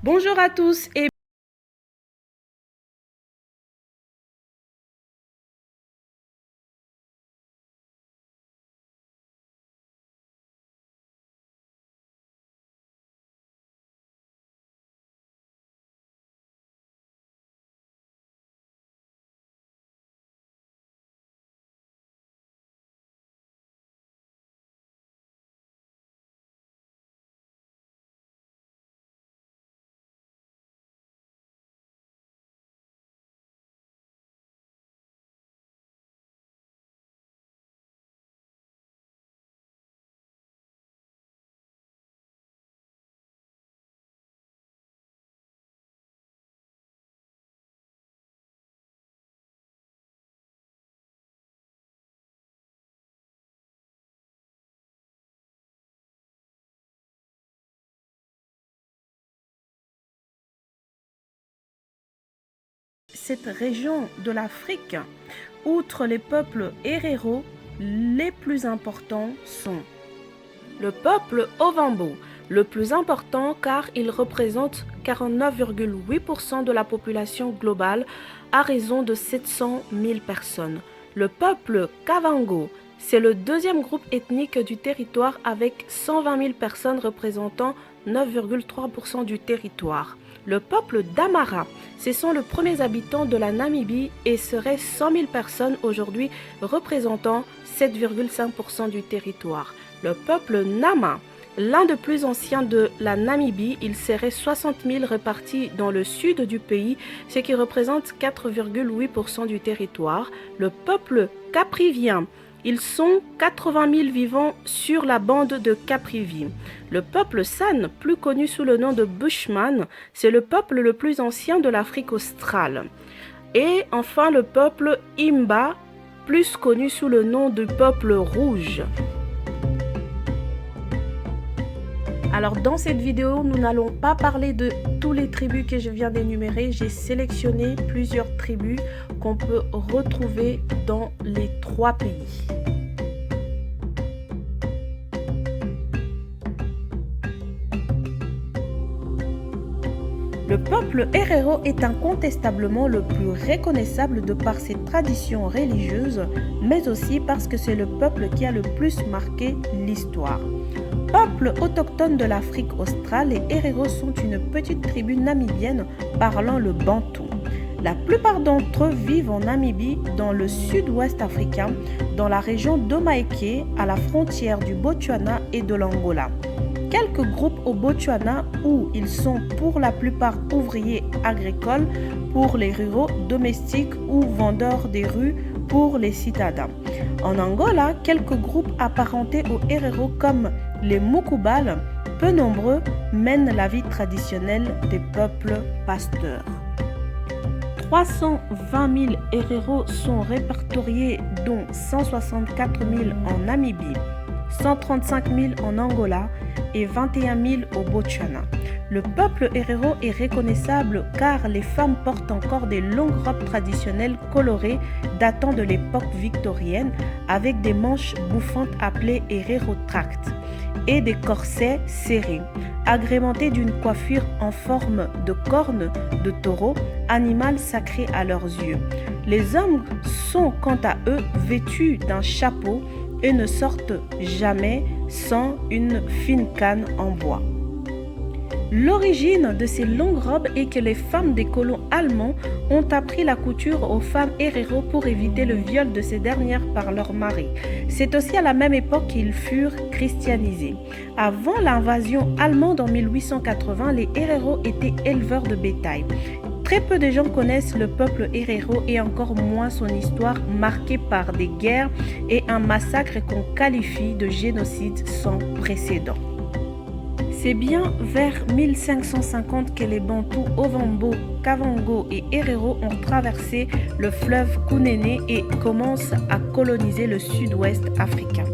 Bonjour à tous et cette région de l'Afrique, outre les peuples héréros, les plus importants sont le peuple Ovambo, le plus important car il représente 49,8% de la population globale à raison de 700 000 personnes. Le peuple Kavango, c'est le deuxième groupe ethnique du territoire avec 120 000 personnes représentant 9,3% du territoire. Le peuple Damara, ce sont les premiers habitants de la Namibie et seraient 100 000 personnes aujourd'hui représentant 7,5% du territoire. Le peuple Nama, l'un des plus anciens de la Namibie, il serait 60 000 répartis dans le sud du pays, ce qui représente 4,8% du territoire. Le peuple Caprivien, ils sont 80 000 vivant sur la bande de Caprivi. Le peuple San, plus connu sous le nom de Bushman, c'est le peuple le plus ancien de l'Afrique australe. Et enfin le peuple Imba, plus connu sous le nom du peuple rouge. Alors dans cette vidéo, nous n'allons pas parler de tous les tribus que je viens d'énumérer. J'ai sélectionné plusieurs tribus qu'on peut retrouver dans les 3 pays. Le peuple Herero est incontestablement le plus reconnaissable de par ses traditions religieuses, mais aussi parce que c'est le peuple qui a le plus marqué l'histoire. Peuple autochtone de l'Afrique australe, les Herero sont une petite tribu namibienne parlant le bantou. La plupart d'entre eux vivent en Namibie, dans le sud-ouest africain, dans la région d'Omaeke, à la frontière du Botswana et de l'Angola. Quelques groupes au Botswana où ils sont pour la plupart ouvriers agricoles pour les ruraux domestiques ou vendeurs des rues pour les citadins. En Angola, quelques groupes apparentés aux Herero comme les Mukubal, peu nombreux, mènent la vie traditionnelle des peuples pasteurs. 320 000 Herero sont répertoriés, dont 164 000 en Namibie, 135 000 en Angola et 21 000 au Botswana. Le peuple Herero est reconnaissable car les femmes portent encore des longues robes traditionnelles colorées datant de l'époque victorienne avec des manches bouffantes appelées Herero Tract et des corsets serrés, agrémentés d'une coiffure en forme de corne de taureau, animal sacré à leurs yeux. Les hommes sont quant à eux vêtus d'un chapeau et ne sortent jamais sans une fine canne en bois. L'origine de ces longues robes est que les femmes des colons allemands ont appris la couture aux femmes Herero pour éviter le viol de ces dernières par leurs maris. C'est aussi à la même époque qu'ils furent christianisés. Avant l'invasion allemande en 1880, les Herero étaient éleveurs de bétail. Très peu de gens connaissent le peuple Herero et encore moins son histoire marquée par des guerres et un massacre qu'on qualifie de génocide sans précédent. C'est bien vers 1550 que les Bantous Ovambo, Kavango et Herero ont traversé le fleuve Kunene et commencent à coloniser le sud-ouest africain.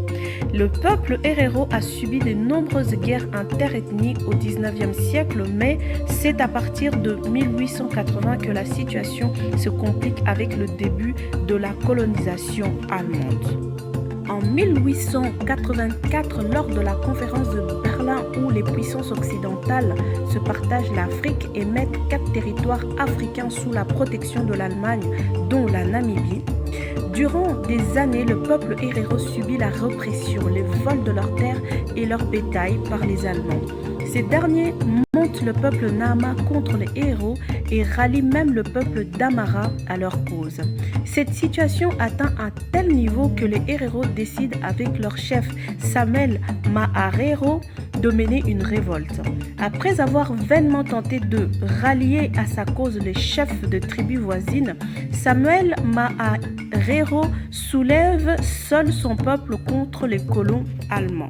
Le peuple Herero a subi de nombreuses guerres interethniques au XIXe siècle, mais c'est à partir de 1880 que la situation se complique avec le début de la colonisation allemande. En 1884, lors de la conférence de Berlin où les puissances occidentales se partagent l'Afrique et mettent 4 territoires africains sous la protection de l'Allemagne, dont la Namibie. Durant des années, le peuple Herero subit la répression, les vols de leurs terres et leur bétail par les Allemands. Ces derniers montent le peuple Nama contre les Herero et rallient même le peuple d'Amara à leur cause. Cette situation atteint un tel niveau que les Herero décident avec leur chef Samuel Maharero de mener une révolte. Après avoir vainement tenté de rallier à sa cause les chefs de tribus voisines, Samuel Maharero soulève seul son peuple contre les colons allemands.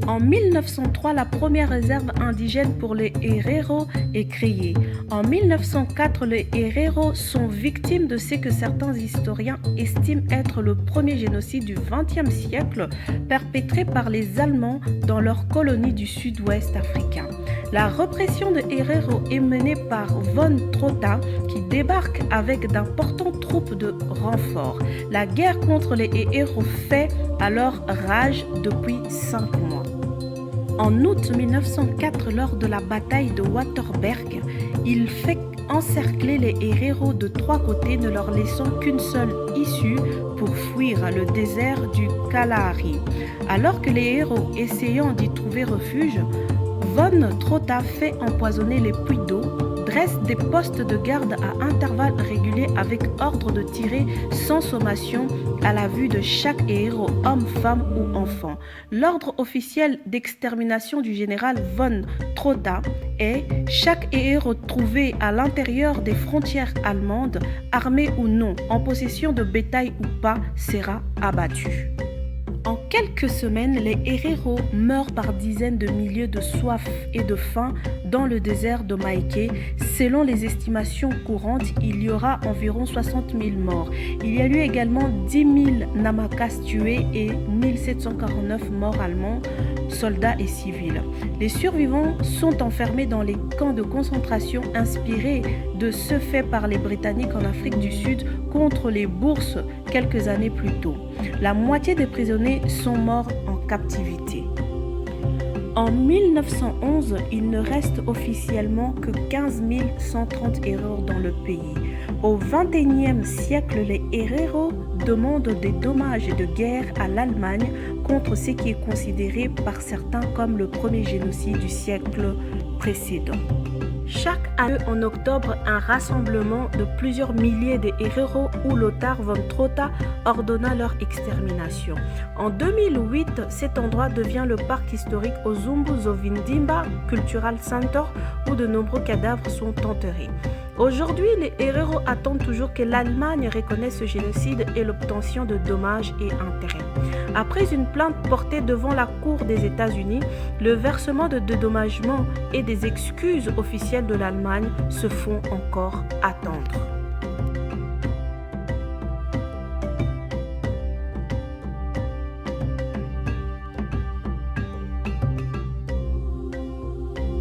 En 1903, la première réserve indigène pour les Herero est créée. En 1904, les Herero sont victimes de ce que certains historiens estiment être le premier génocide du XXe siècle perpétré par les Allemands dans leur colonie du sud-ouest africain. La répression des Herero est menée par von Trotha qui débarque avec d'importantes troupes de renfort. La guerre contre les Herero fait alors rage depuis 5 mois. En août 1904, lors de la bataille de Waterberg, il fait encercler les Herero de 3 côtés, ne leur laissant qu'une seule issue pour fuir le désert du Kalahari. Alors que les Herero, essayant d'y trouver refuge, von Trotha fait empoisonner les puits d'eau, dresse des postes de garde à intervalles réguliers avec ordre de tirer sans sommation à la vue de chaque Herero, homme, femme ou enfant. L'ordre officiel d'extermination du général von Trotha est « Chaque Herero trouvé à l'intérieur des frontières allemandes, armé ou non, en possession de bétail ou pas, sera abattu ». En quelques semaines, les Herero meurent par dizaines de milliers de soif et de faim dans le désert de Maïké. Selon les estimations courantes, il y aura environ 60 000 morts. Il y a eu également 10 000 Namakas tués et 1749 morts allemands, soldats et civils. Les survivants sont enfermés dans les camps de concentration inspirés de ceux faits par les Britanniques en Afrique du Sud contre les Bourses quelques années plus tôt. La moitié des prisonniers sont morts en captivité. En 1911, il ne reste officiellement que 15 130 Herero dans le pays. Au XXIe siècle, les Herero demandent des dommages de guerre à l'Allemagne contre ce qui est considéré par certains comme le premier génocide du siècle précédent. Chaque année en octobre, un rassemblement de plusieurs milliers de Herero où Lothar von Trotha ordonna leur extermination. En 2008, cet endroit devient le parc historique Ozumbu Zovindimba Cultural Center où de nombreux cadavres sont enterrés. Aujourd'hui, les Herero attendent toujours que l'Allemagne reconnaisse ce génocide et l'obtention de dommages et intérêts. Après une plainte portée devant la Cour des États-Unis, le versement de dédommagements et des excuses officielles de l'Allemagne se font encore attendre.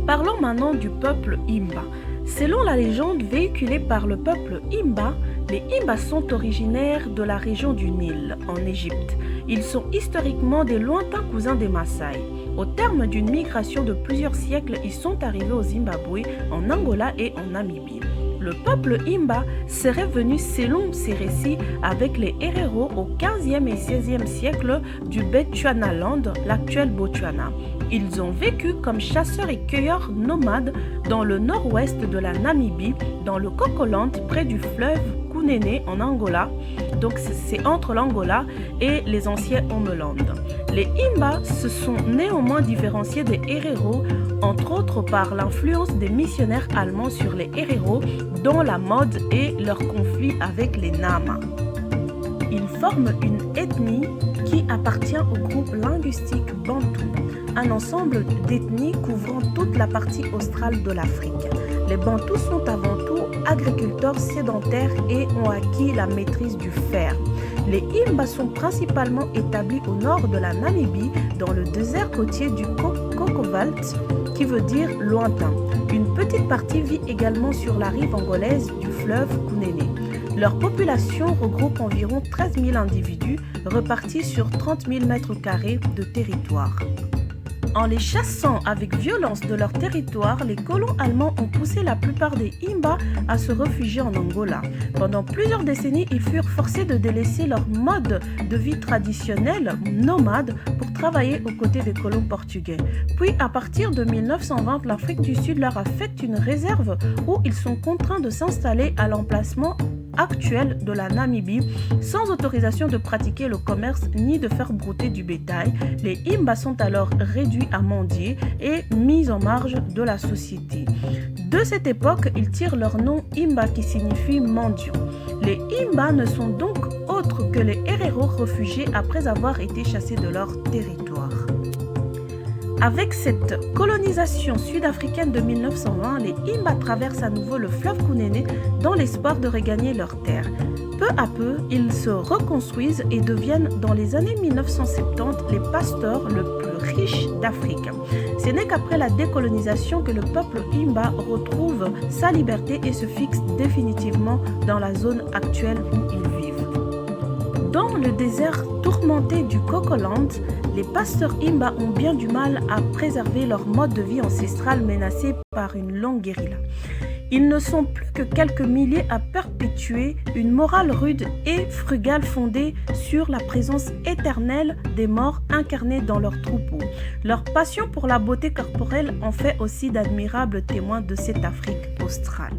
Parlons maintenant du peuple Imba. Selon la légende véhiculée par le peuple Imba, les Imba sont originaires de la région du Nil, en Égypte. Ils sont historiquement des lointains cousins des Maasai. Au terme d'une migration de plusieurs siècles, ils sont arrivés au Zimbabwe, en Angola et en Namibie. Le peuple Imba serait venu, selon ces récits, avec les Herero au XVe et XVIe siècle du Bechuanaland, l'actuel Botswana. Ils ont vécu comme chasseurs et cueilleurs nomades dans le nord-ouest de la Namibie, dans le Kokoland, près du fleuve Kunene en Angola. Donc c'est entre l'Angola et les anciens Homeland. Les Imba se sont néanmoins différenciés des Herero, entre autres par l'influence des missionnaires allemands sur les Herero, dont la mode et leur conflit avec les Nama. Ils forment une ethnie qui appartient au groupe linguistique Bantou, un ensemble d'ethnies couvrant toute la partie australe de l'Afrique. Les Bantous sont avant tout agriculteurs sédentaires et ont acquis la maîtrise du fer. Les Imba sont principalement établis au nord de la Namibie, dans le désert côtier du Cocovalt, qui veut dire lointain. Une petite partie vit également sur la rive angolaise du fleuve Kunene. Leur population regroupe environ 13 000 individus repartis sur 30 000 m² de territoire. En les chassant avec violence de leur territoire, les colons allemands ont poussé la plupart des Imba à se réfugier en Angola. Pendant plusieurs décennies, ils furent forcés de délaisser leur mode de vie traditionnel, nomade, pour travailler aux côtés des colons portugais. Puis, à partir de 1920, l'Afrique du Sud leur affecte une réserve où ils sont contraints de s'installer à l'emplacement actuel de la Namibie, sans autorisation de pratiquer le commerce ni de faire brouter du bétail. Les Imba sont alors réduits à mendier et mis en marge de la société. De cette époque, ils tirent leur nom Imba qui signifie mendiant. Les Imba ne sont donc autres que les héréros réfugiés après avoir été chassés de leur territoire. Avec cette colonisation sud-africaine de 1920, les Imba traversent à nouveau le fleuve Kunene dans l'espoir de regagner leurs terres. Peu à peu, ils se reconstruisent et deviennent dans les années 1970 les pasteurs le plus riches d'Afrique. Ce n'est qu'après la décolonisation que le peuple Imba retrouve sa liberté et se fixe définitivement dans la zone actuelle où ils vivent. Dans le désert tourmenté du Cocoland, les pasteurs Imba ont bien du mal à préserver leur mode de vie ancestral menacé par une longue guérilla. Ils ne sont plus que quelques milliers à perpétuer une morale rude et frugale fondée sur la présence éternelle des morts incarnés dans leurs troupeaux. Leur passion pour la beauté corporelle en fait aussi d'admirables témoins de cette Afrique australe.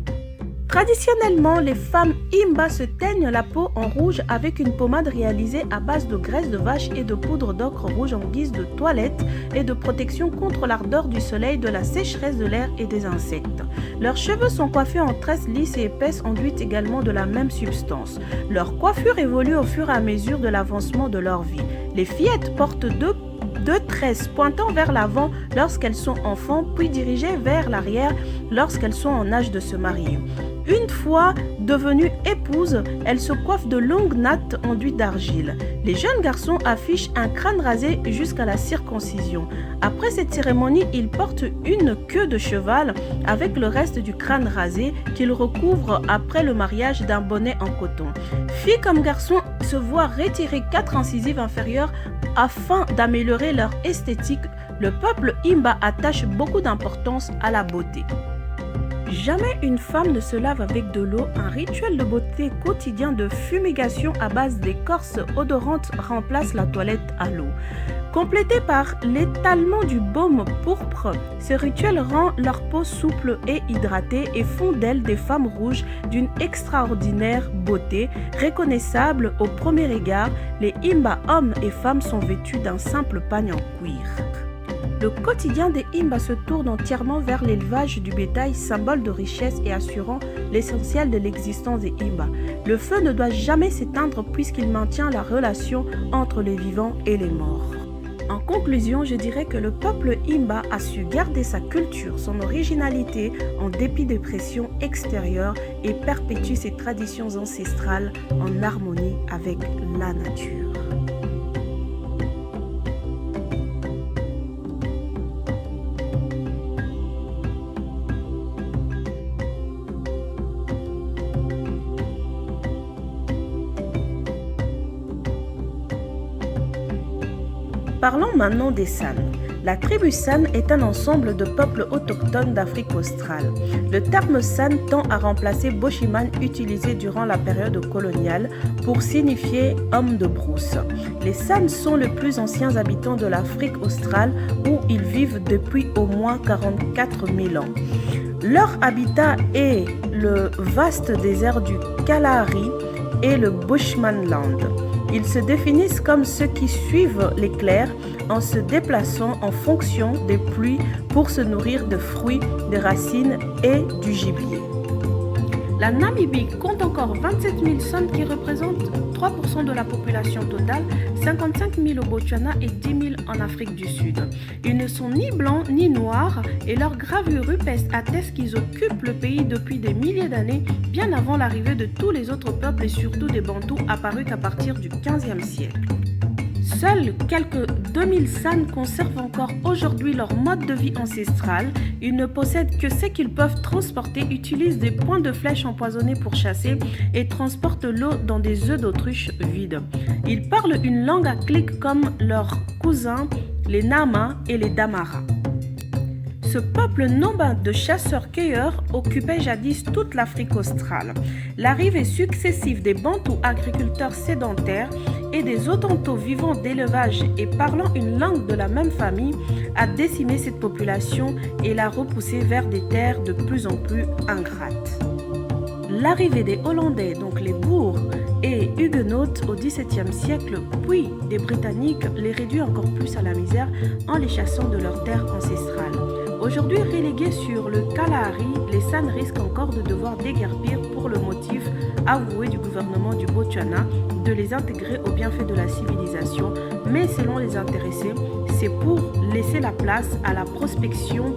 Traditionnellement, les femmes Imba se teignent la peau en rouge avec une pommade réalisée à base de graisse de vache et de poudre d'ocre rouge en guise de toilette et de protection contre l'ardeur du soleil, de la sécheresse de l'air et des insectes. Leurs cheveux sont coiffés en tresses lisses et épaisses enduites également de la même substance. Leur coiffure évolue au fur et à mesure de l'avancement de leur vie. Les fillettes portent deux tresses pointant vers l'avant lorsqu'elles sont enfants, puis dirigées vers l'arrière lorsqu'elles sont en âge de se marier. Une fois devenues épouses, elles se coiffent de longues nattes enduites d'argile. Les jeunes garçons affichent un crâne rasé jusqu'à la circoncision. Après cette cérémonie, ils portent une queue de cheval avec le reste du crâne rasé qu'ils recouvrent après le mariage d'un bonnet en coton. Filles comme garçons se voient retirer 4 incisives inférieures afin d'améliorer leur esthétique. Le peuple Imba attache beaucoup d'importance à la beauté. Jamais une femme ne se lave avec de l'eau. Un rituel de beauté quotidien de fumigation à base d'écorce odorante remplace la toilette à l'eau. Complété par l'étalement du baume pourpre, ce rituel rend leur peau souple et hydratée et font d'elles des femmes rouges d'une extraordinaire beauté, reconnaissables au premier égard. Les Imba hommes et femmes sont vêtus d'un simple pagne en cuir. Le quotidien des Imba se tourne entièrement vers l'élevage du bétail, symbole de richesse et assurant l'essentiel de l'existence des Imba. Le feu ne doit jamais s'éteindre puisqu'il maintient la relation entre les vivants et les morts. En conclusion, je dirais que le peuple Imba a su garder sa culture, son originalité en dépit des pressions extérieures et perpétue ses traditions ancestrales en harmonie avec la nature. Parlons maintenant des San. La tribu San est un ensemble de peuples autochtones d'Afrique australe. Le terme San tend à remplacer Boshiman utilisé durant la période coloniale pour signifier homme de brousse. Les San sont les plus anciens habitants de l'Afrique australe où ils vivent depuis au moins 44 000 ans. Leur habitat est le vaste désert du Kalahari et le Bushmanland. Ils se définissent comme ceux qui suivent l'éclair en se déplaçant en fonction des pluies pour se nourrir de fruits, de racines et du gibier. La Namibie compte encore 27 000 San qui représentent 3% de la population totale, 55 000 au Botswana et 10 000 en Afrique du Sud. Ils ne sont ni blancs ni noirs et leurs gravures rupestres attestent qu'ils occupent le pays depuis des milliers d'années, bien avant l'arrivée de tous les autres peuples et surtout des Bantous apparus qu'à partir du XVe siècle. Seuls quelques 2000 San conservent encore aujourd'hui leur mode de vie ancestral. Ils ne possèdent que ce qu'ils peuvent transporter, utilisent des points de flèches empoisonnés pour chasser et transportent l'eau dans des œufs d'autruche vides. Ils parlent une langue à clics comme leurs cousins, les Nama et les Damara. Ce peuple nomade de chasseurs-cueilleurs occupait jadis toute l'Afrique australe. L'arrivée successive des Bantous agriculteurs sédentaires et des Hottentots vivant d'élevage et parlant une langue de la même famille a décimé cette population et l'a repoussée vers des terres de plus en plus ingrates. L'arrivée des Hollandais, donc les Boers et Huguenots au XVIIe siècle, puis des Britanniques, les réduit encore plus à la misère en les chassant de leurs terres ancestrales. Aujourd'hui relégués sur le Kalahari, les San risquent encore de devoir déguerpir pour le motif avoué du gouvernement du Botswana de les intégrer aux bienfaits de la civilisation, mais selon les intéressés, c'est pour laisser la place à la prospection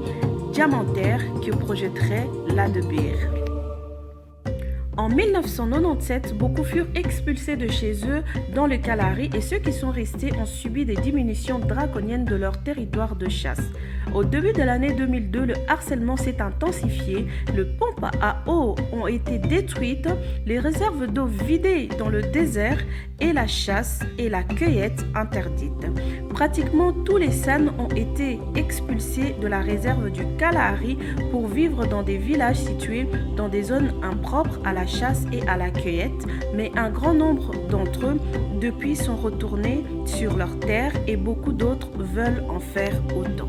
diamantaire que projetterait la de Beer. En 1997, beaucoup furent expulsés de chez eux dans le Kalahari et ceux qui sont restés ont subi des diminutions draconiennes de leur territoire de chasse. Au début de l'année 2002, le harcèlement s'est intensifié, les pompes à eau ont été détruites, les réserves d'eau vidées dans le désert et la chasse et la cueillette interdites. Pratiquement tous les San ont été expulsés de la réserve du Kalahari pour vivre dans des villages situés dans des zones impropres à la chasse et à la cueillette, mais un grand nombre d'entre eux depuis sont retournés sur leurs terres et beaucoup d'autres veulent en faire autant.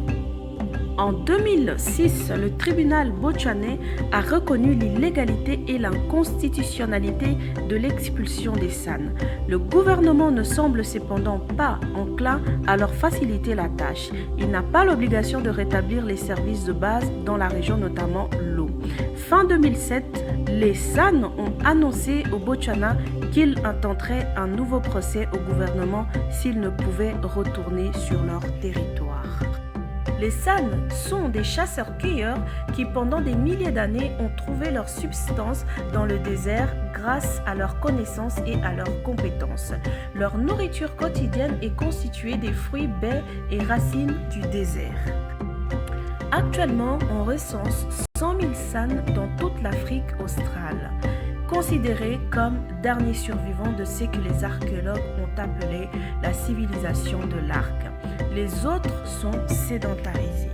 En 2006, le tribunal botswanais a reconnu l'illégalité et l'inconstitutionnalité de l'expulsion des San. Le gouvernement ne semble cependant pas enclin à leur faciliter la tâche. Il n'a pas l'obligation de rétablir les services de base dans la région, notamment l'eau. Fin 2007, les San ont annoncé au Botswana qu'ils intenteraient un nouveau procès au gouvernement s'ils ne pouvaient retourner sur leur territoire. Les San sont des chasseurs-cueilleurs qui pendant des milliers d'années ont trouvé leur subsistance dans le désert grâce à leurs connaissances et à leurs compétences. Leur nourriture quotidienne est constituée des fruits, baies et racines du désert. Actuellement, on recense 100 000 San dans toute l'Afrique australe, considérés comme derniers survivants de ce que les archéologues ont appelé la civilisation de l'arc. Les autres sont sédentarisés.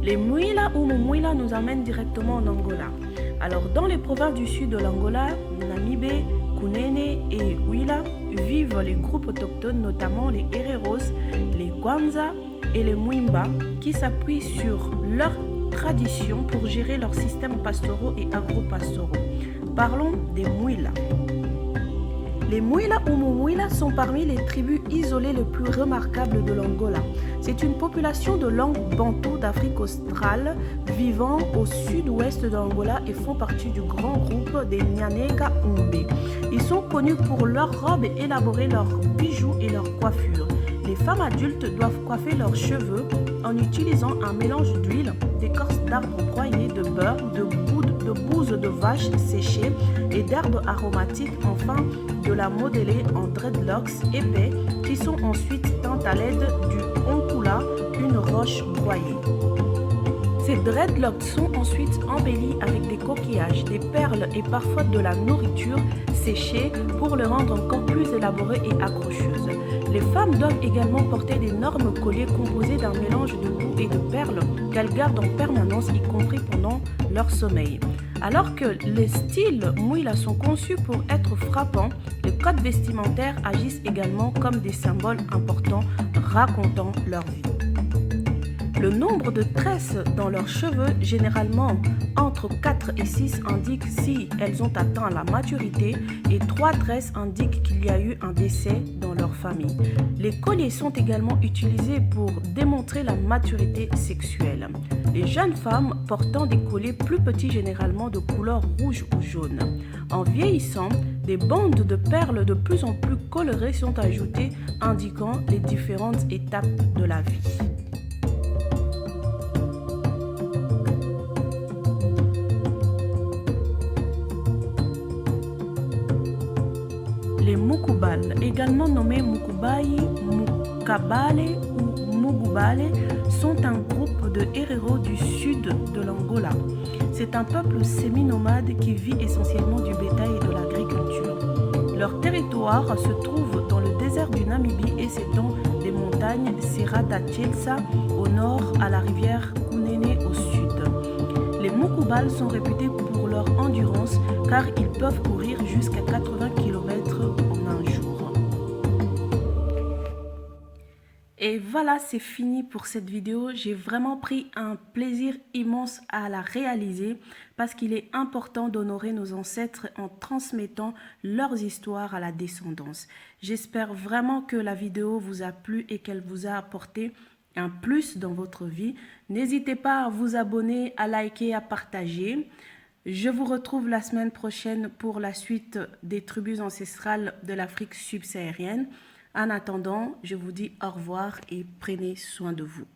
Les Mouila ou Mumuila nous amènent directement en Angola. Alors, dans les provinces du sud de l'Angola, Namibé, Kunene et Huila, vivent les groupes autochtones, notamment les Hereros, les Kwanza et les Mwimba, qui s'appuient sur leur tradition pour gérer leurs systèmes pastoraux et agro-pastoraux. Parlons des Mouila. Les Mouila ou Mumuila sont parmi les tribus isolées les plus remarquables de l'Angola. C'est une population de langue bantou d'Afrique australe vivant au sud-ouest de l'Angola et font partie du grand groupe des Nyaneka Umbe. Ils sont connus pour leurs robes élaborées, leurs bijoux et leurs coiffures. Les femmes adultes doivent coiffer leurs cheveux en utilisant un mélange d'huile, d'écorce d'arbres broyés, de beurre, de bouse de vache séchée et d'herbes aromatiques, enfin de la modeler en dreadlocks épais qui sont ensuite teints à l'aide du onkula, une roche broyée. Ces dreadlocks sont ensuite embellis avec des coquillages, des perles et parfois de la nourriture séchée pour le rendre encore plus élaboré et accrocheuse. Les femmes doivent également porter d'énormes colliers composés d'un mélange de boue et de perles qu'elles gardent en permanence, y compris pendant leur sommeil. Alors que les styles Mouila sont conçus pour être frappants, les codes vestimentaires agissent également comme des symboles importants racontant leur vie. Le nombre de tresses dans leurs cheveux, généralement entre 4 et 6, indique si elles ont atteint la maturité et 3 tresses indiquent qu'il y a eu un décès dans leur famille. Les colliers sont également utilisés pour démontrer la maturité sexuelle. Les jeunes femmes portant des colliers plus petits, généralement de couleur rouge ou jaune. En vieillissant, des bandes de perles de plus en plus colorées sont ajoutées, indiquant les différentes étapes de la vie. Les Mukubal, également nommés Mukubai, Mukabale ou Mugubale, sont un groupe de héréros du sud de l'Angola. C'est un peuple semi-nomade qui vit essentiellement du bétail et de l'agriculture. Leur territoire se trouve dans le désert du Namibie et s'étend des montagnes Serra da Tchelsa au nord à la rivière Kunene au sud. Les Mukubal sont réputés pour leur endurance car ils peuvent courir jusqu'à 80 km en un jour. Et voilà, c'est fini pour cette vidéo. J'ai vraiment pris un plaisir immense à la réaliser parce qu'il est important d'honorer nos ancêtres en transmettant leurs histoires à la descendance. J'espère vraiment que la vidéo vous a plu et qu'elle vous a apporté un plus dans votre vie. N'hésitez pas à vous abonner, à liker, à partager. Je vous retrouve la semaine prochaine pour la suite des tribus ancestrales de l'Afrique subsaharienne. En attendant, je vous dis au revoir et prenez soin de vous.